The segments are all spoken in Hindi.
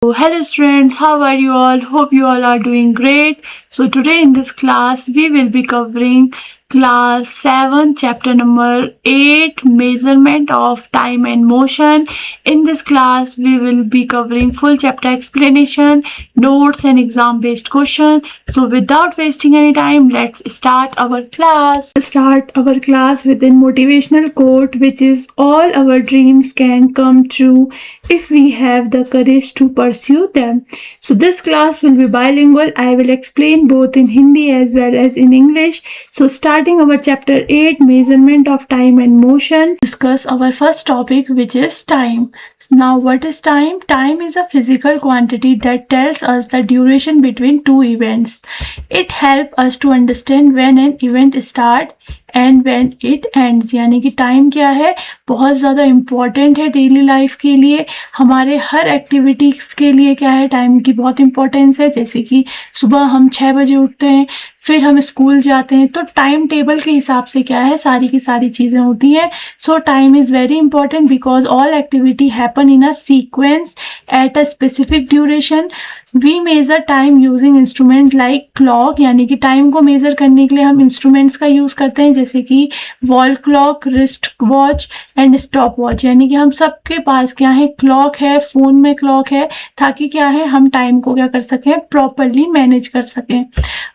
So, hello students, how are you all? Hope you all are doing great. So today in this class we will be covering class 7 chapter number 8 measurement of time and motion. In this class we will be covering full chapter explanation, notes and exam based question. So without wasting any time, let's start our class. Start our class with a motivational quote, which is all our dreams can come true if we have the courage to pursue them. So this class will be bilingual. I will explain both in Hindi as well as in English. So starting our chapter 8 measurement of time and motion, discuss our first topic, which is time. Now what is time? Time is a physical quantity that tells us the duration between two events. It helps us to understand when an event starts and when it ends, यानी कि टाइम क्या है, बहुत ज़्यादा इम्पॉर्टेंट है डेली लाइफ के लिए, हमारे हर एक्टिविटीज़ के लिए क्या है, टाइम की बहुत इंपॉर्टेंस है। जैसे कि सुबह हम 6 बजे उठते हैं, फिर हम स्कूल जाते हैं, तो टाइम टेबल के हिसाब से क्या है, सारी की सारी चीज़ें होती हैं। So time is very important because all activity happen in a sequence at a specific duration. We measure time using instrument like clock, यानी कि टाइम को मेज़र करने के लिए हम इंस्ट्रूमेंट्स का यूज़ करते हैं, जैसे कि wall clock, wrist watch and stop watch. यानी कि हम सबके पास क्या है, क्लॉक है, फ़ोन में क्लॉक है, ताकि क्या है, हम टाइम को क्या कर सकें, प्रॉपरली मैनेज कर सकें।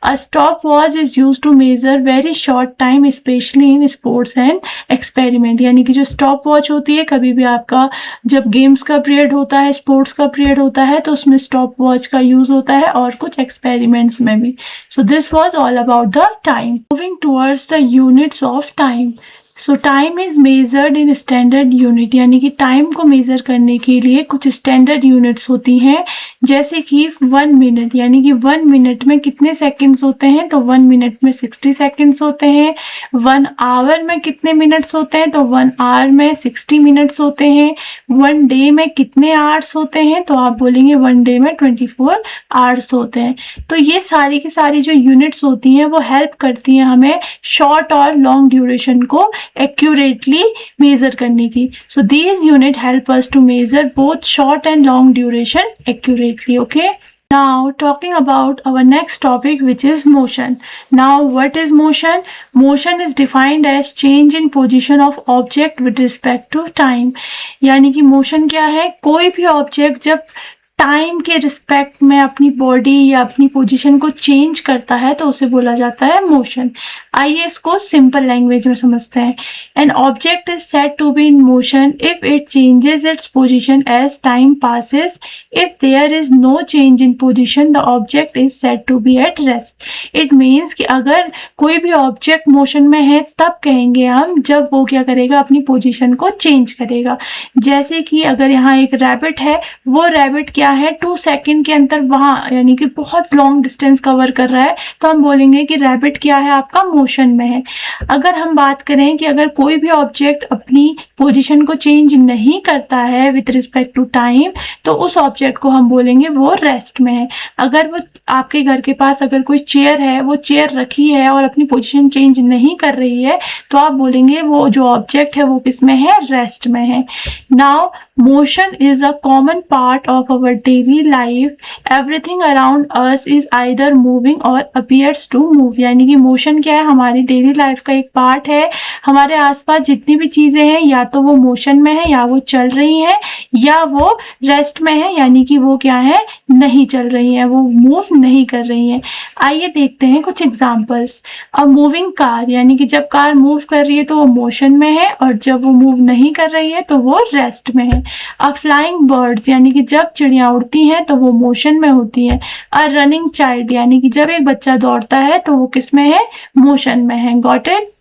A stop watch is use to measure very short time specially in sports and experiment. यानी कि जो स्टॉप वॉच होती है, कभी भी आपका जब गेम्स का पीरियड होता है, स्पोर्ट्स का पीरियड होता है, तो उसमें स्टॉप वॉच का यूज होता है और कुछ एक्सपेरिमेंट्स में भी। So this was all about the time. Moving towards the units of time. So time is measured in standard unit, यानी कि टाइम को मेजर करने के लिए कुछ स्टैंडर्ड यूनिट्स होती हैं, जैसे कि 1 मिनट, यानी कि 1 मिनट में कितने सेकंड्स होते हैं, तो 1 मिनट में 60 सेकंड्स होते हैं। 1 आवर में कितने मिनट्स होते हैं, तो 1 आवर में 60 मिनट्स होते हैं। 1 डे में कितने आवर्स होते हैं, तो आप बोलेंगे 1 डे में 24 आवर्स होते हैं। तो ये सारी की सारी जो यूनिट्स होती हैं वो हेल्प करती हैं हमें शॉर्ट और लॉन्ग ड्यूरेशन को एक्यूरेटली मेजर करने की। So these unit help us to measure both short and long duration accurately. Okay, now talking about our next topic, which is motion. Now what is motion? Motion is defined as change in position of object with respect to time. यानी कि मोशन क्या है, कोई भी ऑब्जेक्ट जब टाइम के रिस्पेक्ट में अपनी बॉडी या अपनी पोजीशन को चेंज करता है तो उसे बोला जाता है मोशन। आइए इसको सिंपल लैंग्वेज में समझते हैं। An object is said to be in motion if it changes its position as time passes. If there is no change in position the object is said to be at rest. It means कि अगर कोई भी ऑब्जेक्ट मोशन में है तब कहेंगे हम जब वो क्या करेगा, अपनी पोजीशन को चेंज करेगा। जैसे कि अगर यहाँ एक रैबिट है, वो रैबिट क्या है, 2 सेकंड के अंदर वहाँ यानी कि बहुत लॉन्ग डिस्टेंस कवर कर रहा है, तो हम बोलेंगे कि रैबिट क्या है, आपका मोशन में है। अगर हम बात करें कि अगर कोई भी ऑब्जेक्ट अपनी पोजीशन को चेंज नहीं करता है विथ रिस्पेक्ट टू टाइम, तो उस ऑब्जेक्ट को हम बोलेंगे वो रेस्ट में है। अगर वो आपके घर के पास अगर कोई चेयर है, वो चेयर रखी है और अपनी पोजीशन चेंज नहीं कर रही है, तो आप बोलेंगे वो जो ऑब्जेक्ट है वो किस में है, रेस्ट में है। Now motion is a common part of our daily life. Everything around us is either moving or appears to move. यानी कि मोशन क्या है, हमारी डेली लाइफ का एक पार्ट है। हमारे आसपास जितनी भी चीज़ें हैं या तो वो मोशन में है, या वो चल रही हैं, या वो रेस्ट में है, यानी कि वो क्या है, नहीं चल रही हैं, वो मूव नहीं कर रही हैं। आइए देखते हैं कुछ एग्जाम्पल्स। अ मूविंग कार, यानी कि जब कार मूव कर रही है तो वो मोशन में है, और जब वो मूव नहीं कर रही है तो वो रेस्ट में है। अ फ्लाइंग बर्ड्स, यानी कि जब चिड़िया उड़ती हैं तो वो मोशन में होती है। अ रनिंग चाइल्ड, यानी कि जब एक बच्चा दौड़ता है तो वो किस में है, मोशन में है। Got it?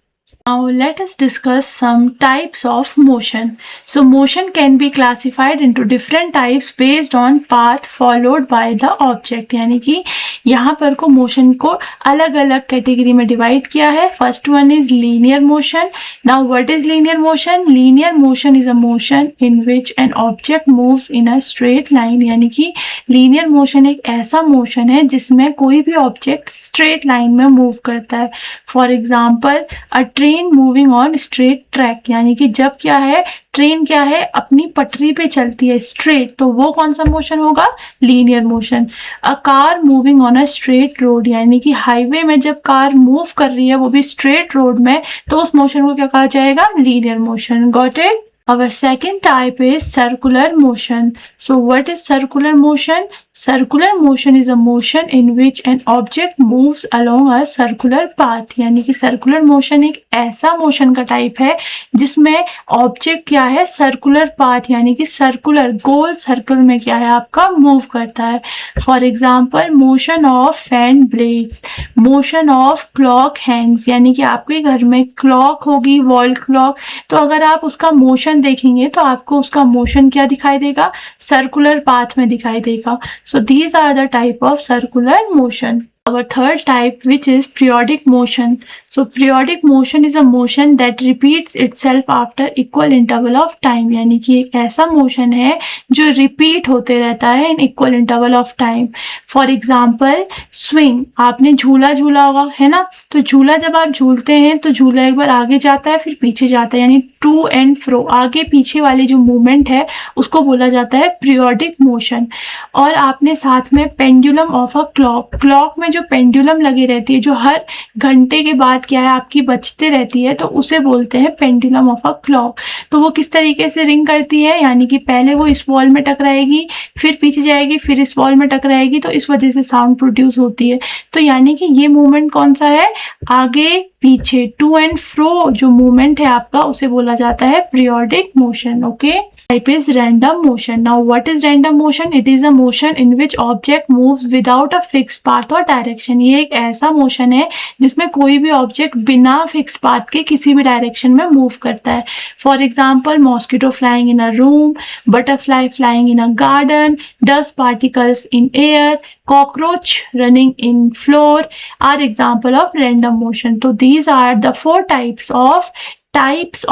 Now let us discuss some types of motion. So motion can be classified into different types based on path followed by the object. यानी कि यहाँ पर को मोशन को अलग अलग कैटेगरी में डिवाइड किया है। First one is linear motion. Now what is linear motion? Linear motion is a motion in which an object moves in a straight line. यानी कि लीनियर मोशन एक ऐसा मोशन है जिसमें कोई भी ऑब्जेक्ट स्ट्रेट लाइन में मूव करता है। For example a train moving on straight track, यानी कि जब क्या है, ट्रेन क्या है, अपनी पटरी पे चलती है स्ट्रेट, तो वो कौन सा मोशन होगा, linear motion. A car moving on a straight road, यानी कि हाईवे में जब कार मूव कर रही है वो भी स्ट्रेट रोड में, तो उस मोशन को क्या कहा जाएगा, linear motion. Got it? Our second type is circular motion. So what is circular motion? Circular motion is a motion in which an object moves along a circular path. यानी कि circular motion एक ऐसा motion का टाइप है जिसमें ऑब्जेक्ट क्या है, सर्कुलर पाथ यानी कि सर्कुलर गोल सर्कल में क्या है आपका मूव करता है। For example motion of fan blades, motion of clock hands, यानी कि आपके घर में क्लॉक होगी, वॉल क्लॉक, तो अगर आप उसका मोशन देखेंगे तो आपको उसका मोशन क्या दिखाई देगा, सर्कुलर पाथ में दिखाई देगा। So these are the type of circular motion. Our third type, which is periodic motion. So periodic motion is a motion that repeats itself after equal interval of time. यानी कि एक ऐसा मोशन है जो रिपीट होते रहता है in equal interval of time. For example swing, आपने झूला झूला होगा, है ना, तो झूला जब आप झूलते हैं तो झूला एक बार आगे जाता है फिर पीछे जाता है, यानी टू एंड फ्रो, आगे पीछे वाली जो मूवमेंट है उसको बोला जाता है पीरियोडिक मोशन। और आपने साथ में pendulum of a clock, clock में जो पेंडुलम लगी रहती है जो हर घंटे के बाद क्या है आपकी बजते रहती है, तो उसे बोलते हैं पेंडुलम ऑफ अ क्लॉक। तो वो किस तरीके से रिंग करती है, यानी कि पहले वो इस वॉल में टकराएगी, फिर पीछे जाएगी, फिर इस वॉल में टकराएगी, तो इस वजह से साउंड प्रोड्यूस होती है। तो यानी कि ये मूवमेंट कौन सा है, आगे पीछे टू एंड फ्रो जो मूवमेंट है आपका उसे बोला जाता है periodic motion. Okay, type is random motion. Now what is random motion? It is a motion in which object moves without a fixed path or direction. ये एक ऐसा मोशन है जिसमें कोई भी ऑब्जेक्ट बिना फिक्स पाथ के किसी भी डायरेक्शन में मूव करता है। For example mosquito flying in a room, butterfly flying in a garden, dust particles in air, cockroach running in floor are example of random motion. So these are the four types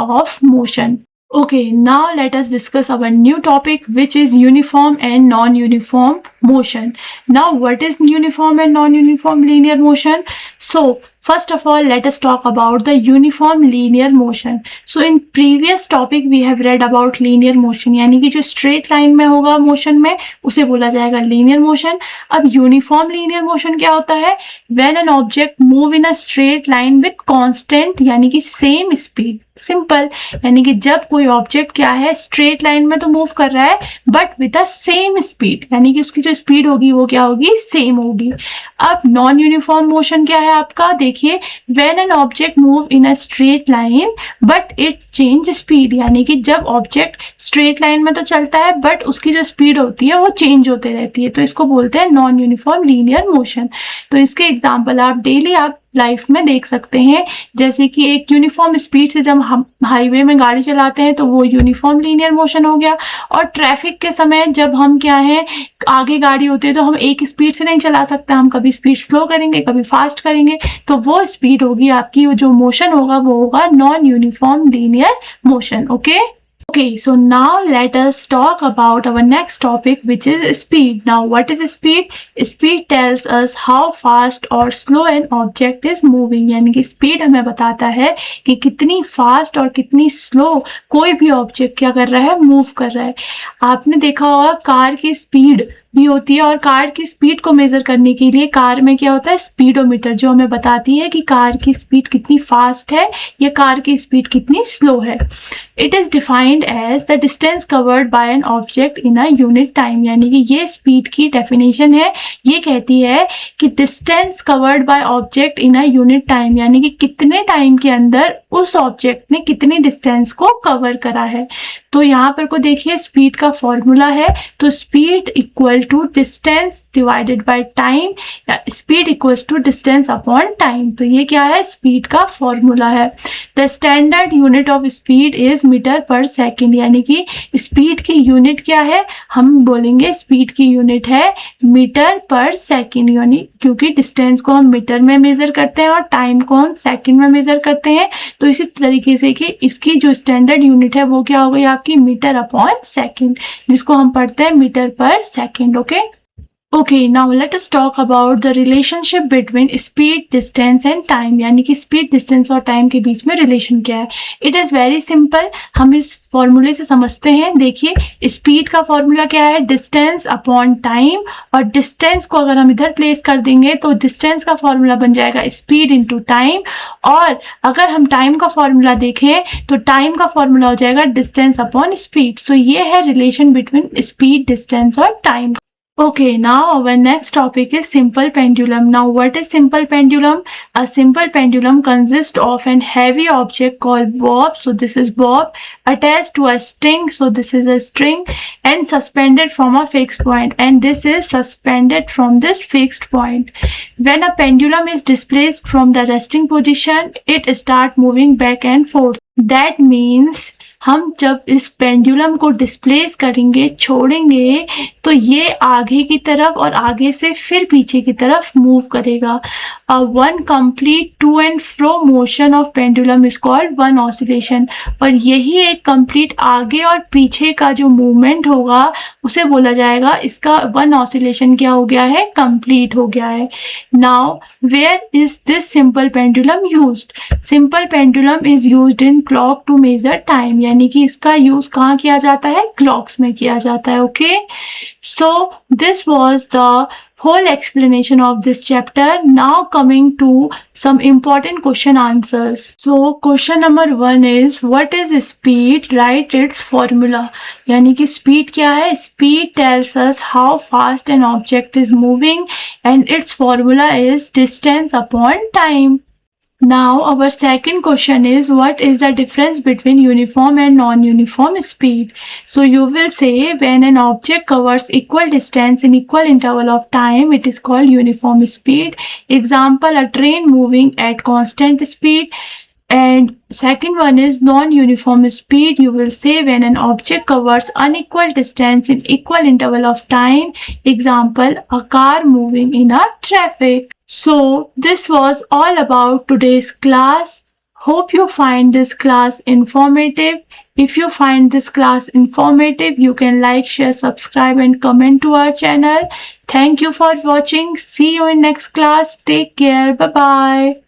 of motion. Okay, now let us discuss our new topic, which is uniform and non-uniform motion. Now what is uniform and non-uniform linear motion? So first of all, let us talk about the uniform linear motion. So in previous topic we have read about linear motion, यानी कि जो straight line में होगा motion में उसे बोला जाएगा linear motion। अब uniform linear motion क्या होता है, when an object move in a straight line with constant यानी कि same speed, सिंपल, यानी कि जब कोई ऑब्जेक्ट क्या है स्ट्रेट लाइन में तो मूव कर रहा है but with a same speed, यानी कि उसकी जो स्पीड होगी वो क्या होगी, सेम होगी। अब नॉन यूनिफॉर्म मोशन क्या है आपका, देखिए when an object move in a straight line but it change speed, यानी कि जब ऑब्जेक्ट स्ट्रेट लाइन में तो चलता है बट उसकी जो स्पीड होती है वो चेंज होते रहती है, तो इसको बोलते हैं नॉन यूनिफॉर्म लीनियर मोशन। तो इसके एग्जाम्पल आप डेली आप लाइफ में देख सकते हैं, जैसे कि एक यूनिफॉर्म स्पीड से जब हम हाईवे में गाड़ी चलाते हैं तो वो यूनिफॉर्म लीनियर मोशन हो गया। और ट्रैफिक के समय जब हम क्या है आगे गाड़ी होती है तो हम एक स्पीड से नहीं चला सकते, हम कभी स्पीड स्लो करेंगे कभी फास्ट करेंगे, तो वो स्पीड होगी आपकी, जो मोशन होगा वो होगा non uniform linear motion. Okay, so now let us talk about our next topic, which is speed. Now what is speed? Speed tells us how fast or slow an object is moving, यानी कि speed हमें बताता है कि कितनी fast और कितनी slow कोई भी object क्या कर रहा है, मूव कर रहा है। आपने देखा होगा कार की स्पीड भी होती है और कार की स्पीड को मेजर करने के लिए कार में क्या होता है, स्पीडोमीटर, जो हमें बताती है कि कार की स्पीड कितनी फास्ट है या कार की स्पीड कितनी स्लो है। It is defined as the distance covered by an object in a unit time, यानी कि ये स्पीड की डेफिनेशन है, ये कहती है कि distance covered by object in a unit time, यानी कि कितने टाइम के अंदर उस ऑब्जेक्ट ने कितनी डिस्टेंस को कवर करा है। तो यहाँ पर को देखिए स्पीड का फॉर्मूला है, तो speed equal to distance divided by time, या speed equals to distance upon time. तो ये क्या है, स्पीड का फॉर्मूला है। The standard unit of speed is metre per second, यानी कि स्पीड की यूनिट क्या है, हम बोलेंगे स्पीड की यूनिट है मीटर पर सेकेंड, यानी क्योंकि डिस्टेंस को हम मीटर में मेजर करते हैं और टाइम को हम सेकेंड में मेजर करते हैं, तो इसी तरीके से कि इसकी जो स्टैंडर्ड यूनिट है वो क्या हो गई आपकी मीटर अपॉन सेकेंड, जिसको हम पढ़ते हैं metre per second. Okay, Okay, now let us talk about the relationship between speed, distance and time. यानी कि speed, distance और time के बीच में relation क्या है. It is very simple. हम इस फॉर्मूले से समझते हैं. देखिए, speed का फॉर्मूला क्या है? distance upon time. और distance को अगर हम इधर प्लेस कर देंगे तो distance का फॉर्मूला बन जाएगा speed into time. और अगर हम time का फॉर्मूला देखें तो time का फॉर्मूला हो जाएगा distance upon speed. So ये है relation between speed, distance और time. Okay, now our next topic is simple pendulum. Now what is simple pendulum? A simple pendulum consists of an heavy object called bob. So this is bob attached to a string. So this is a string and suspended from a fixed point, and this is suspended from this fixed point. When a pendulum is displaced from the resting position, it start moving back and forth. That means हम जब इस पेंडुलम को डिस्प्लेस करेंगे, छोड़ेंगे, तो ये आगे की तरफ और आगे से फिर पीछे की तरफ मूव करेगा. One complete to and fro motion of pendulum is called one oscillation. और यही एक कंप्लीट आगे और पीछे का जो मूवमेंट होगा उसे बोला जाएगा, इसका वन ऑसिलेशन क्या हो गया है? कंप्लीट हो गया है. Now where is this simple pendulum used? Simple pendulum is used in clock to measure time. यानी कि इसका यूज कहाँ किया जाता है? क्लॉक्स में किया जाता है. Okay, so this was the whole explanation of this chapter. Now coming to some important question answers. So question number 1 is, what is speed? Write its formula. यानी कि speed क्या है? Speed tells us how fast an object is moving and its formula is distance upon time. Now our second question is, what is the difference between uniform and non-uniform speed? So you will say, when an object covers equal distance in equal interval of time, it is called uniform speed. Example, a train moving at constant speed. And second one is non-uniform speed. You will say, when an object covers unequal distance in equal interval of time. Example, a car moving in a traffic. So this was all about today's class. Hope you find this class informative. If you find this class informative, you can like, share, subscribe and comment to our channel. Thank you for watching. See you in next class. Take care. Bye bye.